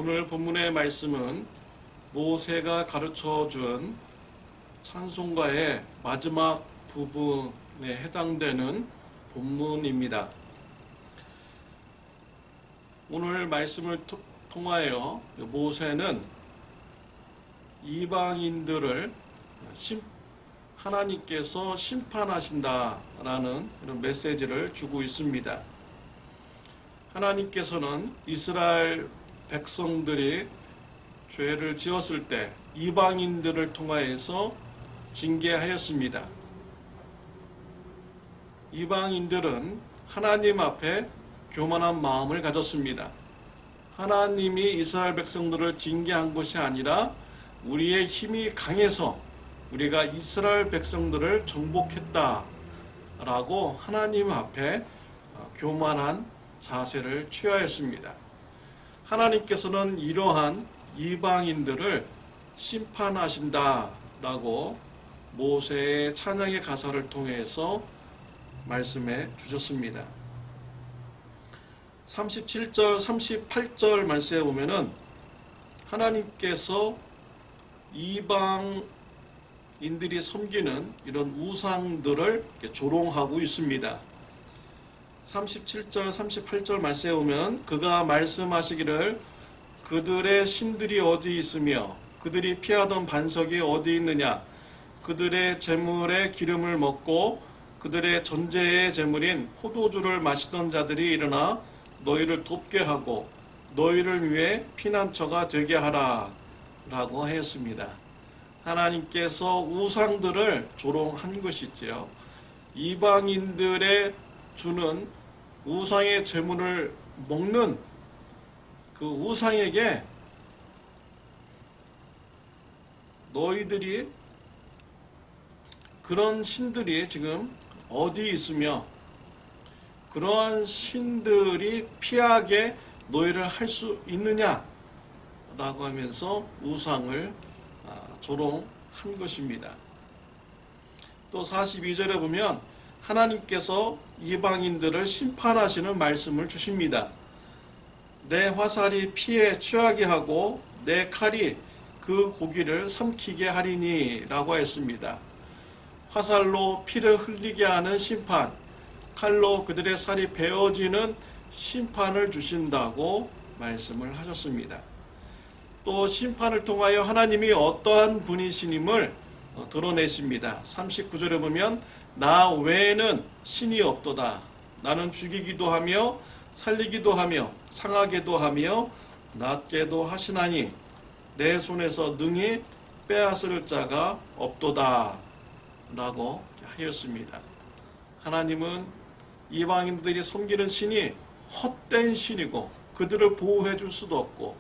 오늘 본문의 말씀은 모세가 가르쳐 준 찬송가의 마지막 부분에 해당되는 본문입니다. 오늘 말씀을 통하여 모세는 이방인들을 하나님께서 심판하신다라는 이런 메시지를 주고 있습니다. 하나님께서는 이스라엘 백성들이 죄를 지었을 때 이방인들을 통하여서 징계하였습니다. 이방인들은 하나님 앞에 교만한 마음을 가졌습니다. 하나님이 이스라엘 백성들을 징계한 것이 아니라 우리의 힘이 강해서 우리가 이스라엘 백성들을 정복했다라고 하나님 앞에 교만한 자세를 취하였습니다. 하나님께서는 이러한 이방인들을 심판하신다라고 모세의 찬양의 가사를 통해서 말씀해 주셨습니다. 37절, 38절 말씀에 보면은 하나님께서 이방인들이 섬기는 이런 우상들을 조롱하고 있습니다. 37절, 38절 말씀에 보면 그가 말씀하시기를 그들의 신들이 어디 있으며 그들이 피하던 반석이 어디 있느냐 그들의 제물의 기름을 먹고 그들의 전제의 제물인 포도주를 마시던 자들이 일어나 너희를 돕게 하고 너희를 위해 피난처가 되게 하라 라고 하였습니다. 하나님께서 우상들을 조롱한 것이지요. 이방인들의 주는 우상의 제물을 먹는 그 우상에게 너희들이 그런 신들이 지금 어디 있으며 그러한 신들이 피하게 너희를 할 수 있느냐 라고 하면서 우상을 조롱한 것입니다. 또 42절에 보면 하나님께서 이방인들을 심판하시는 말씀을 주십니다. 내 화살이 피에 취하게 하고 내 칼이 그 고기를 삼키게 하리니 라고 했습니다. 화살로 피를 흘리게 하는 심판, 칼로 그들의 살이 베어지는 심판을 주신다고 말씀을 하셨습니다. 또 심판을 통하여 하나님이 어떠한 분이시님을 드러내십니다. 39절에 보면 나 외에는 신이 없도다. 나는 죽이기도 하며 살리기도 하며 상하게도 하며 낫게도 하시나니 내 손에서 능히 빼앗을 자가 없도다 라고 하였습니다. 하나님은 이방인들이 섬기는 신이 헛된 신이고 그들을 보호해 줄 수도 없고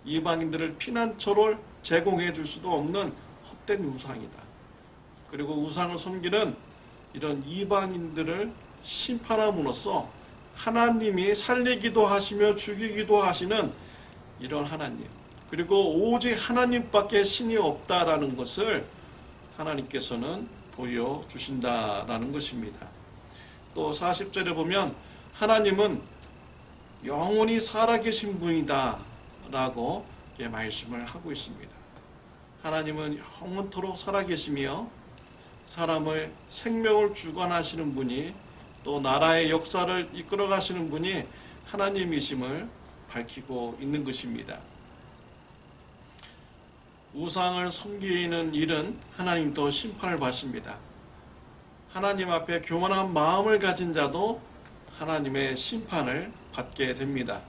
이방인들을 피난처를 제공해 줄 수도 없는 헛된 우상이다. 그리고 우상을 섬기는 이런 이방인들을 심판함으로써 하나님이 살리기도 하시며 죽이기도 하시는 이런 하나님, 그리고 오직 하나님밖에 신이 없다라는 것을 하나님께서는 보여주신다라는 것입니다. 또 40절에 보면 하나님은 영원히 살아계신 분이다 라고 말씀을 하고 있습니다. 하나님은 영원토록 살아계시며 사람의 생명을 주관하시는 분이 또 나라의 역사를 이끌어 가시는 분이 하나님이심을 밝히고 있는 것입니다. 우상을 섬기는 일은 하나님도 심판을 받습니다. 하나님 앞에 교만한 마음을 가진 자도 하나님의 심판을 받게 됩니다.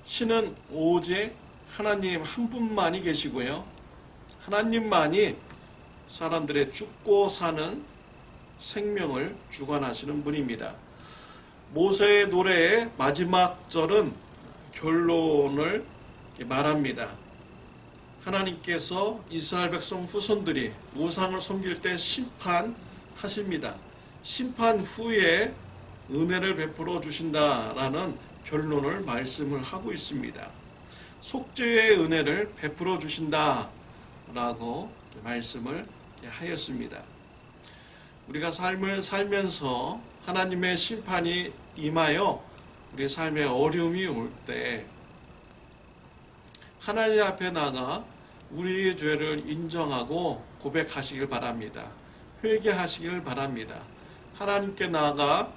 신은 오직 하나님 한 분만이 계시고요. 하나님만이 사람들의 죽고 사는 생명을 주관하시는 분입니다. 모세의 노래의 마지막 절은 결론을 말합니다. 하나님께서 이스라엘 백성 후손들이 우상을 섬길 때 심판하십니다. 심판 후에 은혜를 베풀어 주신다라는 결론을 말씀을 하고 있습니다. 속죄의 은혜를 베풀어 주신다라고 말씀을 하였습니다. 우리가 삶을 살면서 하나님의 심판이 임하여 우리 삶에 어려움이 올 때 하나님 앞에 나가 우리의 죄를 인정하고 고백하시길 바랍니다. 회개하시길 바랍니다. 하나님께 나아가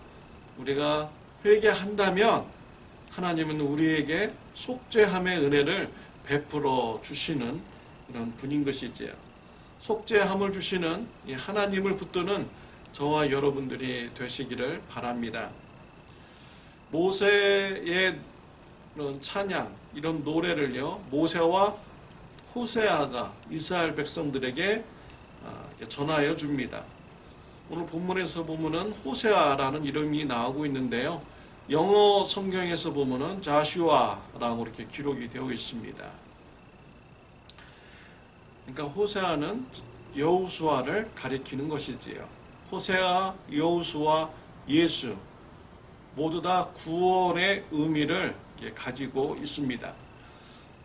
우리가 회개한다면 하나님은 우리에게 속죄함의 은혜를 베풀어 주시는 이런 분인 것이지요. 속죄함을 주시는 이 하나님을 붙드는 저와 여러분들이 되시기를 바랍니다. 모세의 이런 찬양, 이런 노래를요, 모세와 호세아가 이스라엘 백성들에게 전하여 줍니다. 오늘 본문에서 보면은 호세아라는 이름이 나오고 있는데요. 영어 성경에서 보면은 자슈아라고 이렇게 기록이 되어 있습니다. 그러니까 호세아는 여호수아를 가리키는 것이지요. 호세아, 여호수아, 예수 모두 다 구원의 의미를 가지고 있습니다.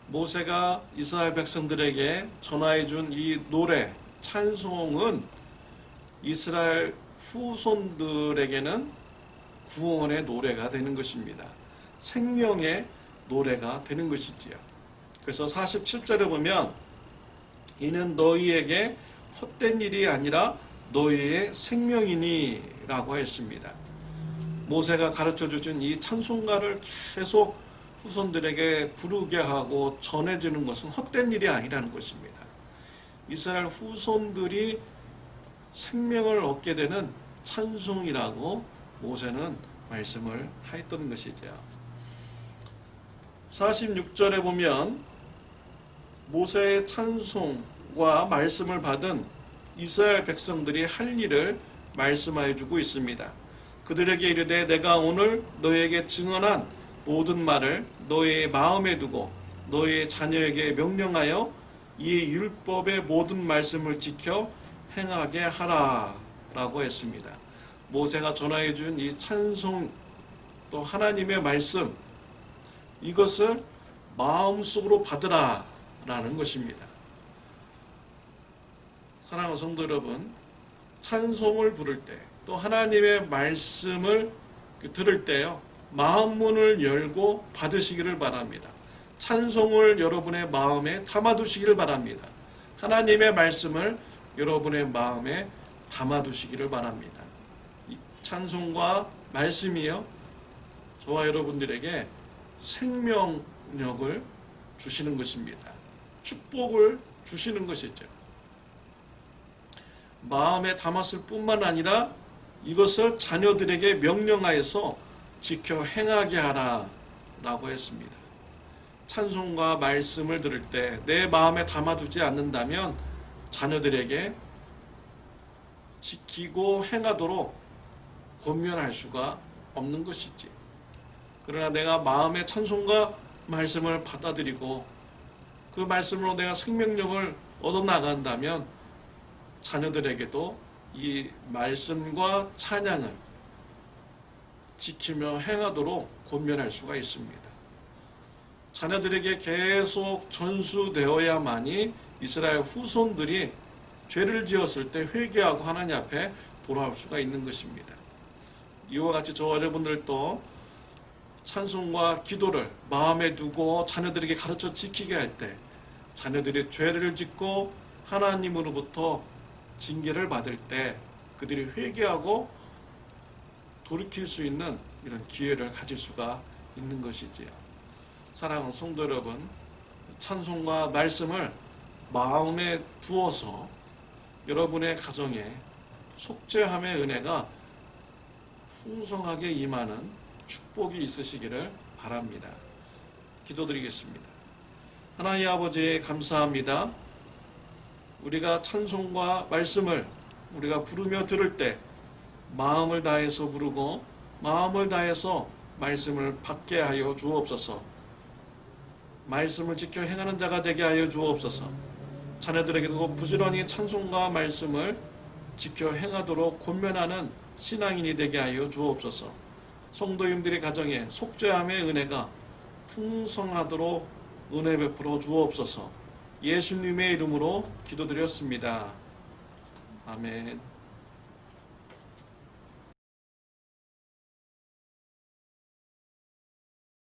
모세가 이스라엘 백성들에게 전하해 준 이 노래, 찬송은 이스라엘 후손들에게는 구원의 노래가 되는 것입니다. 생명의 노래가 되는 것이지요. 그래서 47절에 보면 이는 너희에게 헛된 일이 아니라 너희의 생명이니 라고 했습니다. 모세가 가르쳐 주신 이 찬송가를 계속 후손들에게 부르게 하고 전해지는 것은 헛된 일이 아니라는 것입니다. 이스라엘 후손들이 생명을 얻게 되는 찬송이라고 모세는 말씀을 하였던 것이죠. 46절에 보면 모세의 찬송과 말씀을 받은 이스라엘 백성들이 할 일을 말씀하여 주고 있습니다. 그들에게 이르되 내가 오늘 너에게 증언한 모든 말을 너의 마음에 두고 너의 자녀에게 명령하여 이 율법의 모든 말씀을 지켜 행하게 하라 라고 했습니다. 모세가 전하해 준 이 찬송 또 하나님의 말씀 이것을 마음속으로 받으라 라는 것입니다. 사랑하는 성도 여러분, 찬송을 부를 때 또 하나님의 말씀을 들을 때요, 마음문을 열고 받으시기를 바랍니다. 찬송을 여러분의 마음에 담아두시기를 바랍니다. 하나님의 말씀을 여러분의 마음에 담아두시기를 바랍니다. 이 찬송과 말씀이요, 저와 여러분들에게 생명력을 주시는 것입니다. 축복을 주시는 것이죠. 마음에 담았을 뿐만 아니라 이것을 자녀들에게 명령하여서 지켜 행하게 하라 라고 했습니다. 찬송과 말씀을 들을 때 내 마음에 담아두지 않는다면 자녀들에게 지키고 행하도록 권면할 수가 없는 것이지. 그러나 내가 마음의 찬송과 말씀을 받아들이고 그 말씀으로 내가 생명력을 얻어나간다면 자녀들에게도 이 말씀과 찬양을 지키며 행하도록 권면할 수가 있습니다. 자녀들에게 계속 전수되어야만이 이스라엘 후손들이 죄를 지었을 때 회개하고 하나님 앞에 돌아올 수가 있는 것입니다. 이와 같이 저와 여러분들도 찬송과 기도를 마음에 두고 자녀들에게 가르쳐 지키게 할 때 자녀들이 죄를 짓고 하나님으로부터 징계를 받을 때 그들이 회개하고 돌이킬 수 있는 이런 기회를 가질 수가 있는 것이지요. 사랑하는 성도 여러분, 찬송과 말씀을 마음에 두어서 여러분의 가정에 속죄함의 은혜가 풍성하게 임하는 축복이 있으시기를 바랍니다. 기도드리겠습니다. 하나님 아버지 감사합니다. 우리가 찬송과 말씀을 우리가 부르며 들을 때 마음을 다해서 부르고 마음을 다해서 말씀을 받게 하여 주옵소서. 말씀을 지켜 행하는 자가 되게 하여 주옵소서. 자녀들에게도 부지런히 찬송과 말씀을 지켜 행하도록 권면하는 신앙인이 되게 하여 주옵소서. 성도님들의 가정에 속죄함의 은혜가 풍성하도록 은혜 베풀어 주옵소서. 예수님의 이름으로 기도드렸습니다. 아멘.